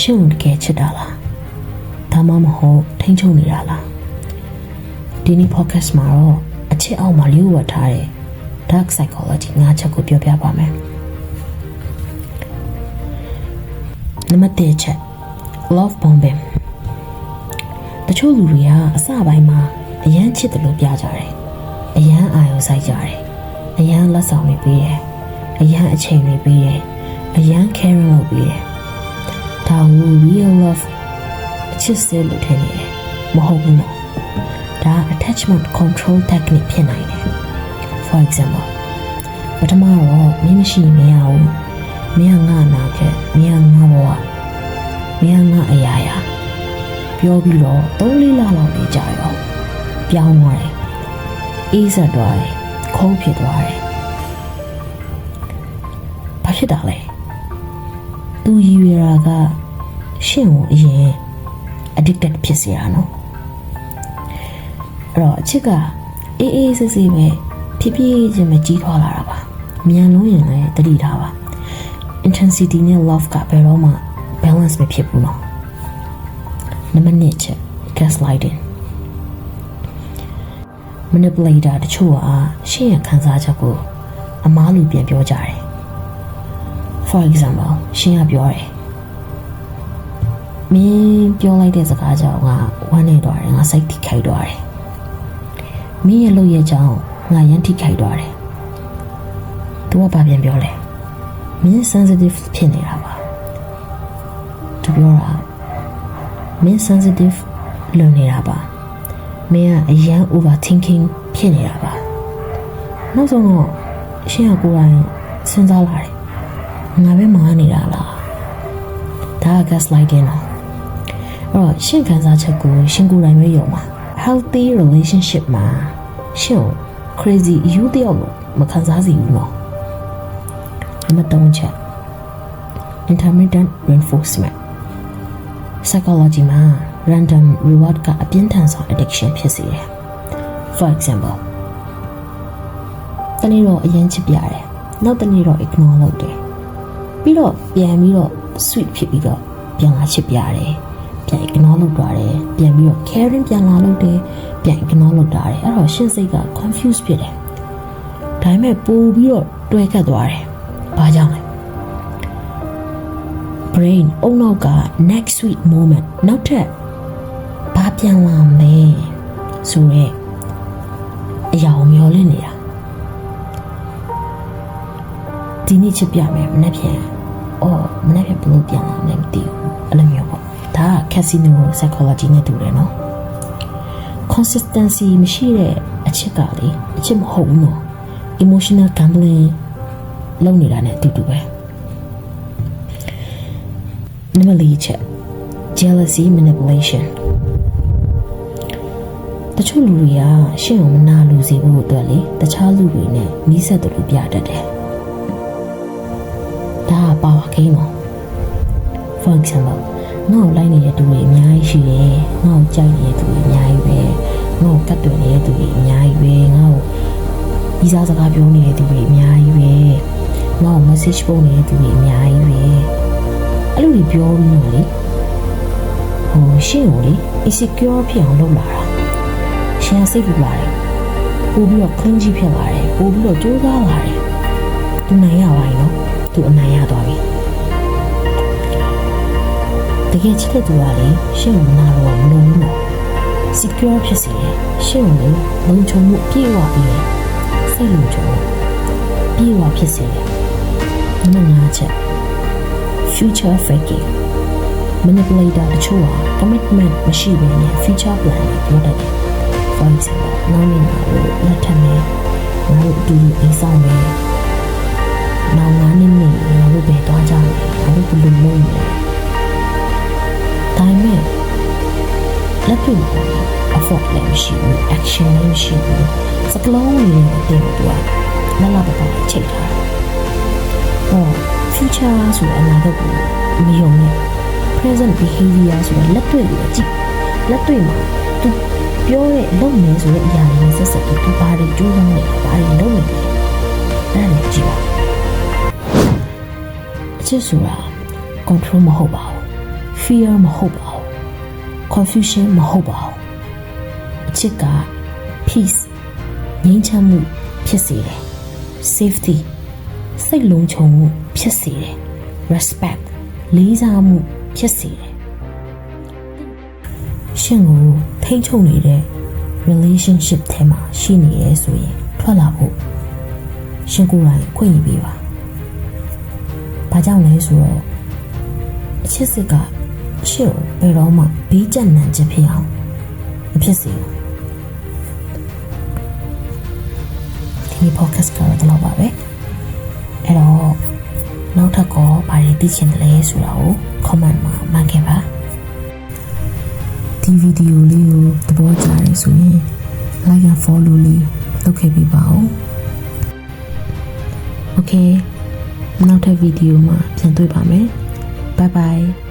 ရှင်ကိုတကယ်ချစ်တာလားဒါမှမဟုတ်ထိန်းချုပ်နေတာလားဒီနေ့ podcast မှာတော့အချစ်အောက်မှာလျှို့ဝှက်ထားတဲ့ dark psychology ၅ချက်ကိုပြောပြပါမယ်နံပါတ်1ချက် love bombing တချို့လူတွေကအစပိုင်းမှာအရန်ချစ်တယ်လို့ပြကြတယ်အရန်အာရုံစိုက်ကြတယ်အရန်လက်ဆောင်တွေပေးတယ်အရန်အချိန်တွေပေးတယ်အရန် caring လုပ်ပေးတယ်ဒါကို real love အချစ်စဲလို့ထင်နေတယ်မဟုတ်ဘူးနော်ဒါ attachment control technique ဖြစ်နိုင်တယ် for example ပထမတော့မင်းမရှိမရဘူးမင်းငါနာခဲ့မင်းငါဘဝမင်းငါအရာရာပြောပြီးတော့3-4လလောက်နေကြရောပြောင်းသွားတယ်အေးဆက်သွားတယ်ခုံးဖြစ်သွားတယ်ဘာဖြစ်တာလဲသူရည်ရွယ်တာကရှင့်ကိုအရင် addicted ဖြစ်စေရနော်အဲ့တော့အချစ်ကအေးအေးဆေးဆေးပဲဖြည်းဖြည်းချင်းမကြီးထွားလာတာပါမြန်လို့ရင်လည်းတတိထားပါ intensity နဲ့ love ကဘယ်တော့မှ balance မဖြစ်ဘူးနော်နံပါတ်2ချက် gaslighting manipulator တချို့ကရှင့်ရဲ့ခံစားချက်ကိုအမားလူပြန်ပြောကြတယ် for example ရှင့်ကပြောတယ်မင်းပြောလိုက်တဲ့စကားကြောင့်ငါဝမ်းနေသွားတယ်ငါစိတ်ထိခိုက်သွားတယ်မင်းရဲ့လုပ်ရဲ့ကြောင့်ငါရမ်းထိခိုက်သွားတယ်သူကဘာပြန်ပြောလဲမင်း sensitive ဖြစ်နေတာပါသူပြောတာမင်း sensitive လုံနေတာပါမင်းကအရန် overthinking ဖြစ်နေတာပါနောက်ဆုံးတော့ရှင့်ကကိုယ်တိုင်စဉ်းစားလာတယ်ငါပဲမှားနေတာလားဒါက gaslighting နော်အဲ့တော့ရှင့်ခံစားချက်ကိုရှင့်ကိုယ်တိုင်ပဲယုံပါ healthy relationship မှာရှင့် crazy ယူတယောက်လို့မခံစားစီဘူးနော်နံပါတ်3ချက် intermittent reinforcement psychology မှာ random reward ကအပြင်းထန်ဆုံး addiction ဖြစ်စေတယ် for example တနေ့တော့အရင်ချစ်ပြတယ်နောက်တနေ့တော့ ignore လုပ်တယ်ပြီးတော့ပြန်ပြီးတော့ sweet ဖြစ်ပြီးတော့ပြန်လာချစ်ပြတယ်ပြန် ignore လုပ်သွားတယ်ပြန်ပြီးတော့ caring ပြန်လာလုပ်တယ်ပြန် ignore လုပ်တာတယ်အဲ့တော့ရှင်းစိတ်က confuse ဖြစ်တယ်ဒါပေမဲ့ပို့ပြီးတော့တွဲခတ်သွားတယ်ဘာကြောင့်လဲ brain အုံနောက်က next sweet moment နောက်ထပ်ဘာပြန်လာမလဲဆိုရဲအရာကိုမျောလင့်နေတာဒီနေ့ချစ်ပြမယ်မနေ့ပြန်မနေ့ပြန်ဘလို့ပြန်လာမလဲမသိဘူးအဲ့လိုမျိုးပေါ့ဒါက casino psychology နဲ့တူတယ်နော် consistency မရှိတဲ့အချက်ကလေအချစ်မဟုတ်ဘူးနော် emotional gambling လုပ်နေတာနဲ့အတူတူပဲနံပါတ်4ချက် jealousy manipulation တချို့လူတွေကရှင့်ကိုမနာလိုစေဖို့အတွက်လေတခြားလူတွေနဲ့နီးစပ်တယ်လို့ပြတတ်တယ်ဒါက power game နော် for example ငါ့ကိုလိုက်နေတဲ့သူတွေအများကြီးရှိတယ်ငါ့ကိုကြိုက်နေတဲ့သူတွေအများကြီးပဲငါ့ကိုကတ်တွင်နေတဲ့သူတွေအများကြီးပဲငါ့ကိုဤစားစကားပြောနေတဲ့သူတွေအများကြီးပဲငါ့ကို message ပို့နေတဲ့သူတွေအများကြီးပဲအဲ့လိုပြောပြီးတော့လေရှင့်ကိုလေ insecure ဖြစ်အောင်လုပ်လာတာရှင့်စိတ်ပူလာတယ်ပို့ပြီးတော့ clingy ဖြစ်လာတယ်ပို့ပြီးတော့ကြိုးစားလာတယ်သူနိုင်ရပါရင်နော်သူအနိုင်ရသွားပြီတကယ်ချစ်တဲ့သူကလေရှင့်ကိုနားလို့မလို့ဘူးနော် secure ဖြစ်စေတယ်ရှင့်ကိုလုံခြုံမှုပြေဝပြီးတယ်စိတ်လုံခြုံမှုပြေဝဖြစ်စေတယ်နံပါတ်5ချက် future faking manipulator တချို့က commitment မရှိဘဲနဲ့ future plan တွေပြောတတ်တယ် for example နောက်နေ့မှာလက်ထပ်မယ်ငါတို့အတူတူအိမ်ဆောင်မယ်နောက်9နှစ်နဲ့ငါတို့ပဲသွားကြမယ်ငါတို့ဘယ်လိုလုပ်မလဲဒါပေမဲ့လက်တွေ့မှာ effort လည်းမရှိဘူး action လည်းမရှိဘူးစကလုံးတွေနဲ့အတင်းတူကလာတော့ချိန်ထားတယ်future ဆိုတဲ့အနာဂတ်ကိုမယုံနဲ့ present behavior ဆိုတဲ့လက်တွေ့ကိုကြည့်လက်တွေ့မှာသူပြောတဲ့လုပ်နေဆိုတဲ့အရာတွေနဲ့ဆက်ဆက်ပြီးသူဘာတွေကြိုးပမ်းနေဘာတွေလုပ်နေလဲအဲ့ဒါကြည့်ပါအချစ်ဆိုတာ control မဟုတ်ပါဘူး fear မဟုတ်ပါဘူး confusion မဟုတ်ပါဘူးအချစ်က peace ငြိမ်းချမ်းမှုဖြစ်စေတယ် safety စိတ်လုံခြုံမှုဖြစ်စေတယ် respect လေးစားမှုဖြစ်စေတယ်ရှင်ကိုထိန်းချုပ်နေတဲ့ relationship ထဲမှာရှိနေရဲဆိုရင်ထွက်လာဖို့ရှင်ကိုယ်တိုင်ခွင့်ယူပေးပါဘာကြောင့်လဲဆိုတော့အချစ်စစ်ကရှင့်ကိုဘယ်တော့မှဘေးကျပ်နံချက်ဖြစ်အောင်မဖြစ်စေဘူးဒီ podcast ကတော့ပါပဲအဲ့တော့နောက်ထပ်ကောဘာတွေသိချင်တယ်လဲဆိုတာကို comment မှာမှန်ခဲ့ပါဒီဗီဒီယိုလေးကိုသဘောကျတယ်ဆိုရင် like and follow လေးလုပ်ခဲ့ပေးပါဦး Okay နောက်ထပ်ဗီဒီယိုမှာပြန်တွေ့ပါမယ် bye bye